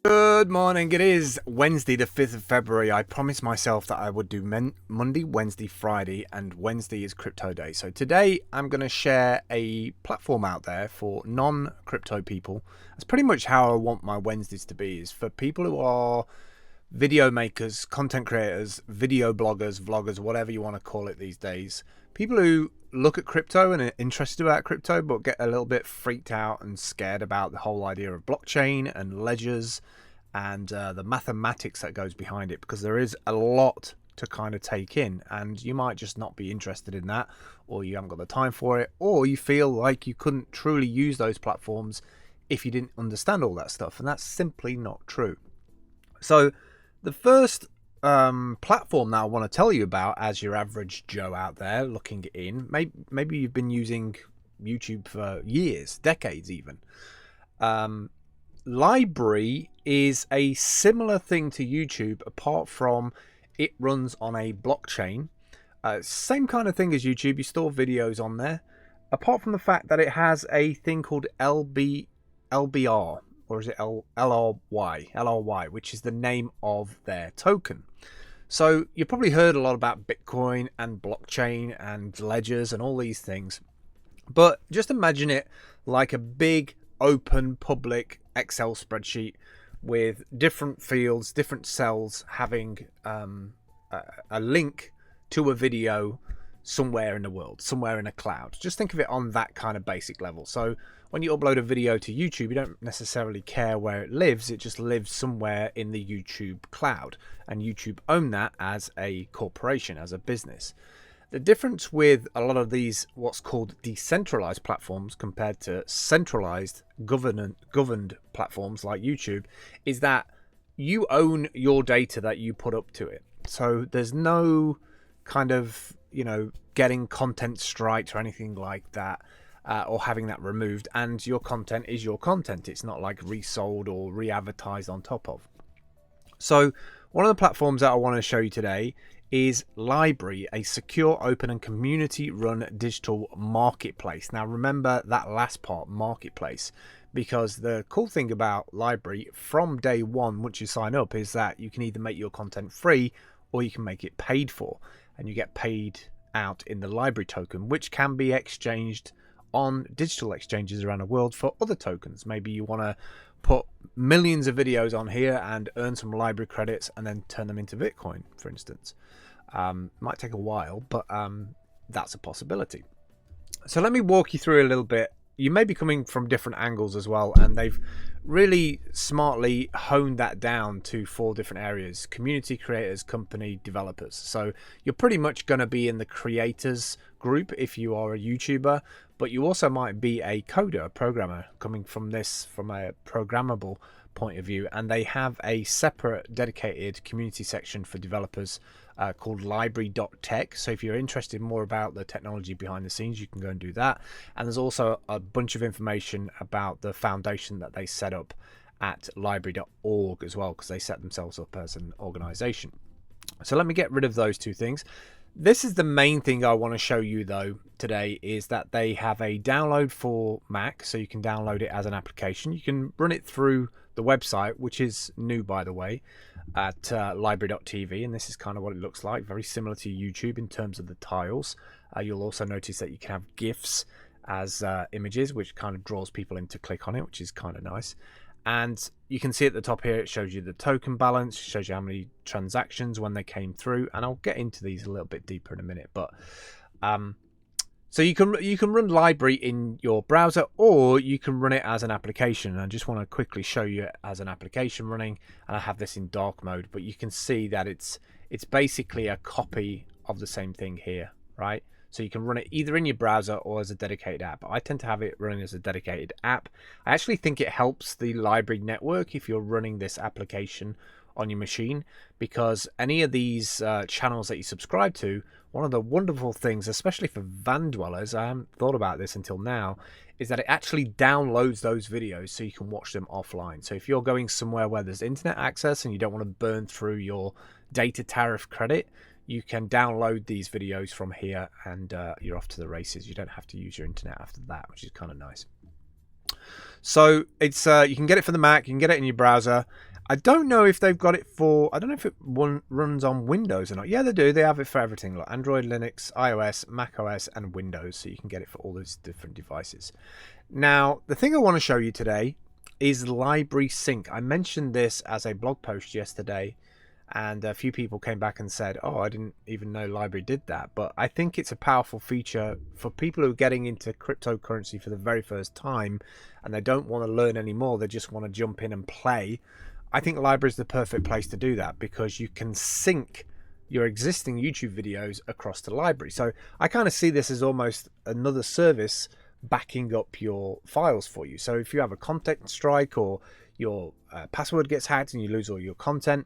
Good morning. It is Wednesday, the 5th of February. I promised myself that I would do Monday, Wednesday, Friday, and Wednesday is crypto day. So today I'm going to share a platform out there for non-crypto people. That's pretty much how I want my Wednesdays to be, is for people who are video makers, content creators, video bloggers, vloggers, whatever you want to call it these days. People who look at crypto and are interested about crypto, but get a little bit freaked out and scared about the whole idea of blockchain and ledgers and the mathematics that goes behind it, because there is a lot to kind of take in, and you might just not be interested in that, or you haven't got the time for it, or you feel like you couldn't truly use those platforms if you didn't understand all that stuff, and that's simply not true. So the first platform that I want to tell you about, as your average Joe out there looking in, maybe you've been using YouTube for years, decades even. LBRY is a similar thing to YouTube, apart from it runs on a blockchain. Same kind of thing as YouTube. You store videos on there, apart from the fact that it has a thing called LBR, or is it LRY, which is the name of their token. So you've probably heard a lot about Bitcoin and blockchain and ledgers and all these things, but just imagine it like a big open public Excel spreadsheet with different fields, different cells having a link to a video somewhere in the world, somewhere in a cloud. Just think of it on that kind of basic level. So when you upload a video to YouTube, you don't necessarily care where it lives. It just lives somewhere in the YouTube cloud, and YouTube own that as a corporation, as a business. The difference with a lot of these what's called decentralized platforms compared to centralized governed platforms like YouTube is that you own your data that you put up to it. So there's no kind of, getting content strikes or anything like that, or having that removed, and your content is your content. It's not like resold or re-advertised on top of. So one of the platforms that I want to show you today is LBRY, a secure, open and community run digital marketplace. Now remember that last part, marketplace, because the cool thing about LBRY from day one, once you sign up, is that you can either make your content free or you can make it paid for, and you get paid out in the LBRY token, which can be exchanged on digital exchanges around the world for other tokens. Maybe you want to put millions of videos on here and earn some LBRY credits and then turn them into Bitcoin, for instance. Might take a while, but that's a possibility. So let me walk you through a little bit. You may be coming from different angles as well, and they've really smartly honed that down to 4 different areas: community, creators, company, developers. So you're pretty much going to be in the creators group if you are a YouTuber, but you also might be a coder, a programmer, coming from a programmable point of view, and they have a separate dedicated community section for developers called LBRY.tech. So if you're interested more about the technology behind the scenes, you can go and do that. And there's also a bunch of information about the foundation that they set up at LBRY.org as well, because they set themselves up as an organization. So let me get rid of those 2 things. This is the main thing I want to show you though today, is that they have a download for Mac, so you can download it as an application. You can run it through the website, which is new by the way, at LBRY.tv, and this is kind of what it looks like, very similar to YouTube in terms of the tiles. You'll also notice that you can have GIFs as images, which kind of draws people in to click on it, which is kind of nice. And you can see at the top here, it shows you the token balance, shows you how many transactions when they came through, and I'll get into these a little bit deeper in a minute. But so you can run LBRY in your browser, or you can run it as an application. And I just want to quickly show you it as an application running, and I have this in dark mode, but you can see that it's basically a copy of the same thing here, right? So you can run it either in your browser or as a dedicated app. I tend to have it running as a dedicated app. I actually think it helps the LBRY network if you're running this application on your machine, because any of these channels that you subscribe to, one of the wonderful things, especially for van dwellers, I haven't thought about this until now, is that it actually downloads those videos so you can watch them offline. So if you're going somewhere where there's internet access and you don't want to burn through your data tariff credit, you can download these videos from here, and you're off to the races. You don't have to use your internet after that, which is kind of nice. So it's you can get it for the Mac, you can get it in your browser, I don't know if they've got it for, I don't know if it runs on Windows or not. Yeah, they do. They have it for everything, like Android, Linux, iOS, Mac OS, and Windows. So you can get it for all those different devices. Now, the thing I want to show you today is LBRY Sync. I mentioned this as a blog post yesterday, and a few people came back and said, oh, I didn't even know LBRY did that. But I think it's a powerful feature for people who are getting into cryptocurrency for the very first time and they don't want to learn anymore. They just want to jump in and play. I think LBRY is the perfect place to do that because you can sync your existing YouTube videos across to LBRY. So I kind of see this as almost another service backing up your files for you. So if you have a content strike or your password gets hacked and you lose all your content,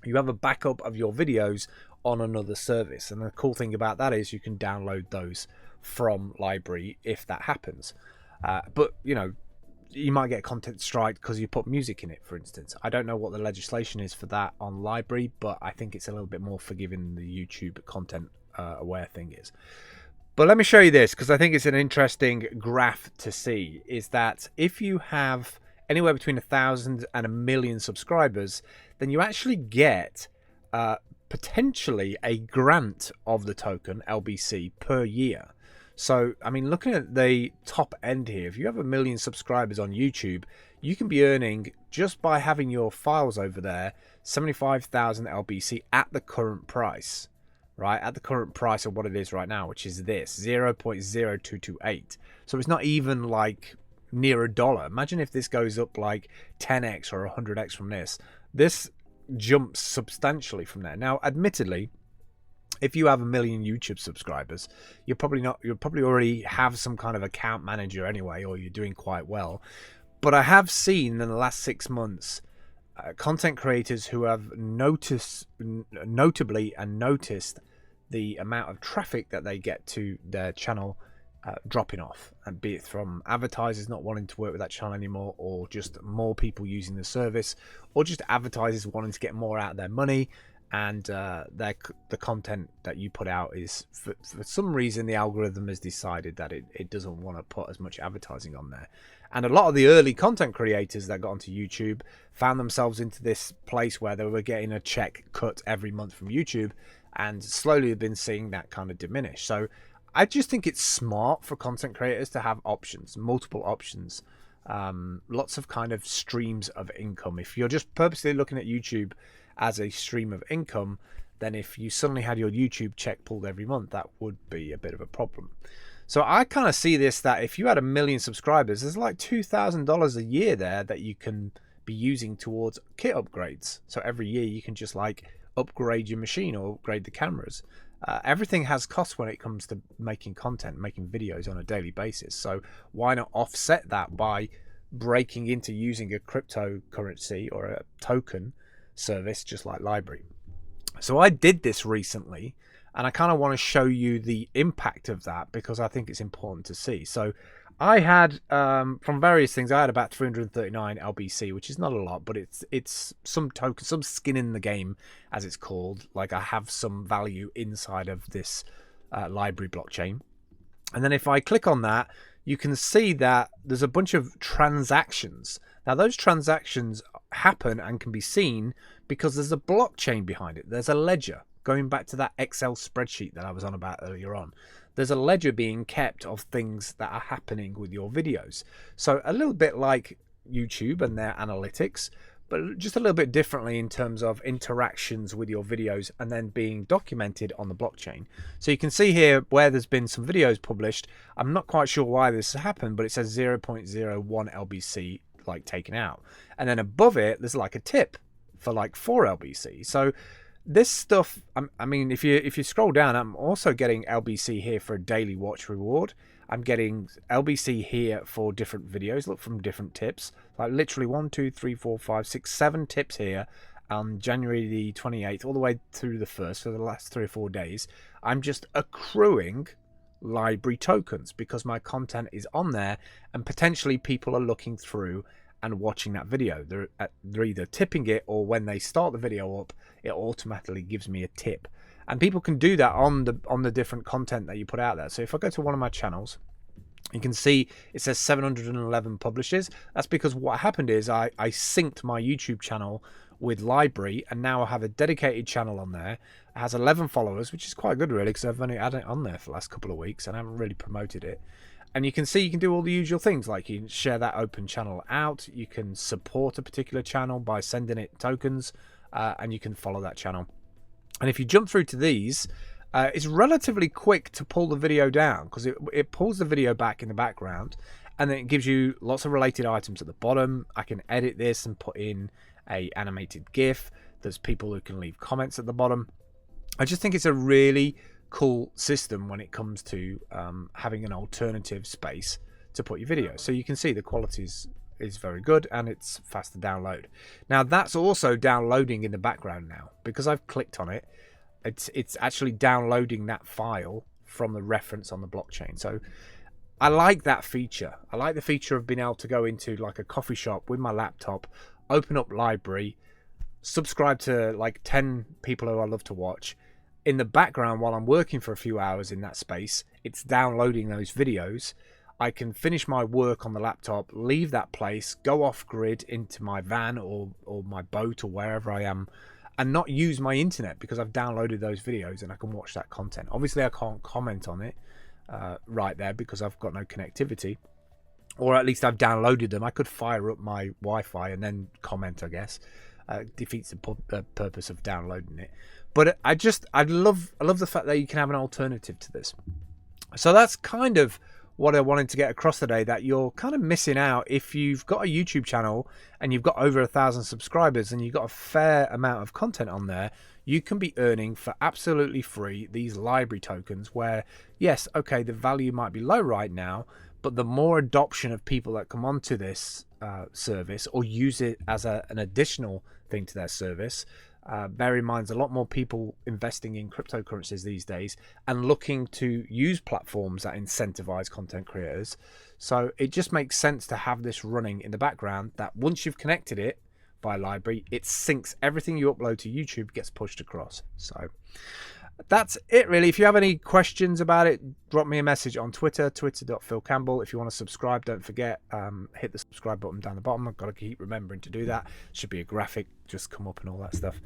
you have a backup of your videos on another service. And the cool thing about that is you can download those from LBRY if that happens. But you know, you might get a content strike because you put music in it, for instance. I don't know what the legislation is for that on LBRY, but I think it's a little bit more forgiving than the YouTube content aware thing is. But let me show you this because I think it's an interesting graph to see, is that if you have anywhere between 1,000 and 1 million subscribers, then you actually get potentially a grant of the token LBC per year. So, I mean, looking at the top end here, if you have 1 million subscribers on YouTube, you can be earning, just by having your files over there, 75,000 LBC at the current price, right? At the current price of what it is right now, which is this, 0.0228. So it's not even like near $1. Imagine if this goes up like 10x or 100x from this. This jumps substantially from there. Now, admittedly, if you have 1 million YouTube subscribers, you'll probably already have some kind of account manager anyway, or you're doing quite well. But I have seen in the last 6 months content creators who have noticed the amount of traffic that they get to their channel dropping off, and be it from advertisers not wanting to work with that channel anymore, or just more people using the service, or just advertisers wanting to get more out of their money. And the content that you put out is, for some reason, the algorithm has decided that it doesn't want to put as much advertising on there. And a lot of the early content creators that got onto YouTube found themselves into this place where they were getting a check cut every month from YouTube, and slowly have been seeing that kind of diminish. So I just think it's smart for content creators to have options, multiple options, lots of kind of streams of income. If you're just purposely looking at YouTube as a stream of income, then if you suddenly had your YouTube check pulled every month, that would be a bit of a problem. So I kind of see this, that if you had 1 million subscribers, there's like $2,000 a year there that you can be using towards kit upgrades. So every year you can just like upgrade your machine or upgrade the cameras. Everything has costs when it comes to making content, making videos on a daily basis. So why not offset that by breaking into using a cryptocurrency or a token service just like LBRY? So I did this recently, and I kind of want to show you the impact of that because I think it's important to see. So I had from various things, I had about 339 LBC, which is not a lot, but it's some token, some skin in the game, as it's called. Like I have some value inside of this LBRY blockchain. And then if I click on that, you can see that there's a bunch of transactions. Now those transactions happen and can be seen because there's a blockchain behind it. There's a ledger. Going back to that Excel spreadsheet that I was on about earlier on, there's a ledger being kept of things that are happening with your videos. So a little bit like YouTube and their analytics, but just a little bit differently in terms of interactions with your videos and then being documented on the blockchain. So you can see here where there's been some videos published. I'm not quite sure why this has happened, but it says 0.01 LBC like taken out. And then above it, there's like a tip for like 4 LBC. So this stuff, I mean, if you scroll down, I'm also getting LBC here for a daily watch reward. I'm getting LBC here for different videos. Look, from different tips, like literally 1, 2, 3, 4, 5, 6, 7 tips here on January the 28th all the way through the 1st for the last 3 or 4 days. I'm just accruing LBRY tokens because my content is on there and potentially people are looking through and watching that video. They're either tipping it, or when they start the video up, it automatically gives me a tip. And people can do that on the different content that you put out there. So if I go to one of my channels, You can see it says 711 publishes. That's because what happened is I synced my YouTube channel with LBRY, and now I have a dedicated channel on there. It has 11 followers, which is quite good really, because I've only had it on there for the last couple of weeks and I haven't really promoted it. And you can see you can do all the usual things, like you can share that open channel out, you can support a particular channel by sending it tokens, and you can follow that channel. And if you jump through to these, it's relatively quick to pull the video down, because it pulls the video back in the background, and then it gives you lots of related items at the bottom. I can edit this and put in a animated GIF. There's people who can leave comments at the bottom. I just think it's a really cool system when it comes to having an alternative space to put your video. So you can see the quality is very good, and it's fast to download. Now that's also downloading in the background now, because I've clicked on it. It's actually downloading that file from the reference on the blockchain. So I like that feature. I like the feature of being able to go into like a coffee shop with my laptop, open up LBRY, subscribe to like 10 people who I love to watch. In the background, while I'm working for a few hours in that space, it's downloading those videos. I can finish my work on the laptop, leave that place, go off grid into my van or my boat or wherever I am, and not use my internet, because I've downloaded those videos and I can watch that content. Obviously I can't comment on it right there because I've got no connectivity, or at least I've downloaded them. I could fire up my Wi-Fi and then comment, I guess. Defeats the purpose of downloading it. But I love the fact that you can have an alternative to this. So that's kind of what I wanted to get across today, that you're kind of missing out if you've got a YouTube channel and you've got over 1,000 subscribers and you've got a fair amount of content on there. You can be earning for absolutely free these LBRY tokens, where yes, okay, the value might be low right now, but the more adoption of people that come onto this service or use it as an additional thing to their service, bear in mind, there's a lot more people investing in cryptocurrencies these days and looking to use platforms that incentivize content creators. So it just makes sense to have this running in the background, that once you've connected it via LBRY, it syncs everything you upload to YouTube, gets pushed across. So that's it really. If you have any questions about it, drop me a message on Twitter, twitter.philcampbell. If you want to subscribe, don't forget, hit the subscribe button down the bottom. I've got to keep remembering to do that. Should be a graphic just come up and all that stuff.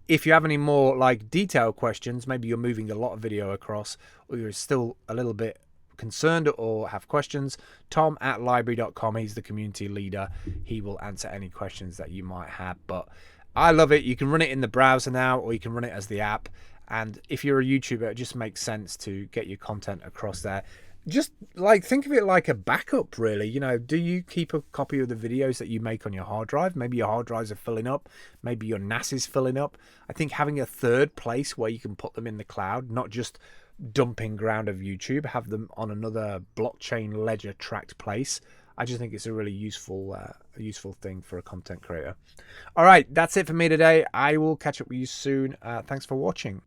If you have any more like detailed questions, maybe you're moving a lot of video across, or you're still a little bit concerned or have questions, tom@LBRY.com. He's the community leader. He will answer any questions that you might have. But I love it. You can run it in the browser now, or you can run it as the app. And if you're a YouTuber, it just makes sense to get your content across there. Just like think of it like a backup, really. You know, do you keep a copy of the videos that you make on your hard drive? Maybe your hard drives are filling up. Maybe your NAS is filling up. I think having a third place where you can put them in the cloud, not just dumping ground of YouTube, have them on another blockchain ledger tracked place. I just think it's a really useful thing for a content creator. All right, that's it for me today. I will catch up with you soon. Thanks for watching.